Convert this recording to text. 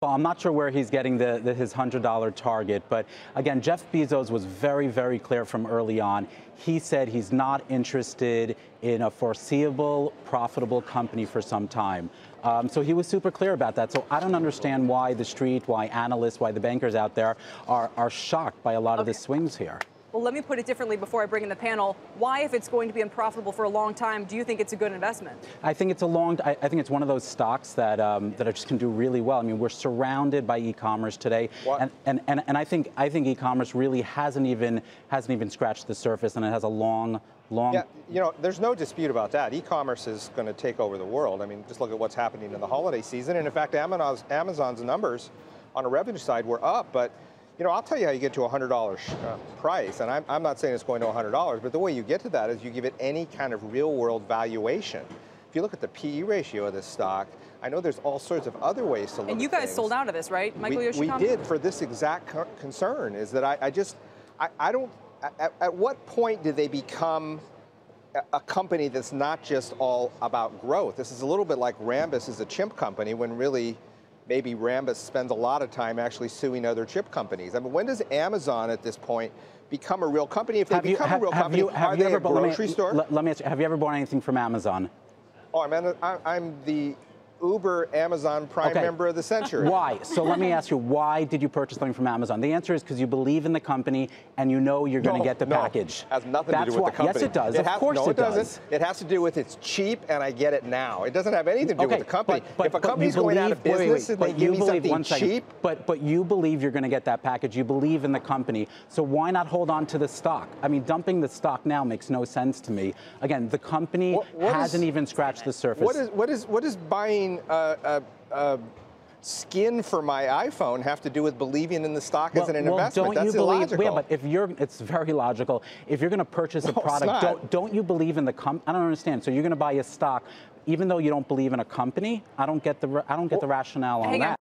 Well, I'm not sure where he's getting his $100 target, but again, Jeff Bezos was very, very clear from early on. He said he's not interested in a foreseeable, profitable company for some time. So he was super clear about that. So I don't understand why the street, why analysts, why the bankers out there are shocked by a lot of the swings here. Well, let me put it differently before I bring in the panel. Why, if it's going to be unprofitable for a long time, do you think it's a good investment? I think it's I think it's one of those stocks that just can do really well. I mean, we're surrounded by e-commerce today, and I think e-commerce really hasn't even scratched the surface, and it has a long. Yeah, you know, there's no dispute about that. E-commerce is going to take over the world. I mean, just look at what's happening in the holiday season, and in fact, Amazon's numbers on the revenue side were up, but. You know, I'll tell you how you get to a $100 price, and I'm not saying it's going to $100, but the way you get to that is you give it any kind of real-world valuation. If you look at the PE ratio of this stock, I know there's all sorts of other ways to look at things. And you guys sold out of this, right, Michael Yoshikawa? We did for this exact concern, is that I don't, at what point do they become a company that's not just all about growth? This is a little bit like Rambus is a chimp company when really maybe Rambus spends a lot of time actually suing other chip companies. I mean, when does Amazon at this point become a real company? If they become a real company, are they a grocery store? Let me ask you, have you ever bought anything from Amazon? Oh, I'm the Uber Amazon Prime member of the century. Why? So let me ask you, why did you purchase something from Amazon? The answer is because you believe in the company and you know you're going to get the package. It has nothing to do with the company. Yes, it does. Of course it does. It has to do with it's cheap and I get it now. It doesn't have anything to do with the company. If a company's going out of business and they give me something cheap. But you believe you're going to get that package. You believe in the company. So why not hold on to the stock? I mean, dumping the stock now makes no sense to me. Again, the company hasn't even scratched the surface. What is buying skin for my iPhone have to do with believing in the stock as an investment? That's illogical. Yeah, but it's very logical. If you're going to purchase a product, don't you believe in the company? I don't understand. So you're going to buy a stock, even though you don't believe in a company? I don't get the rationale on that.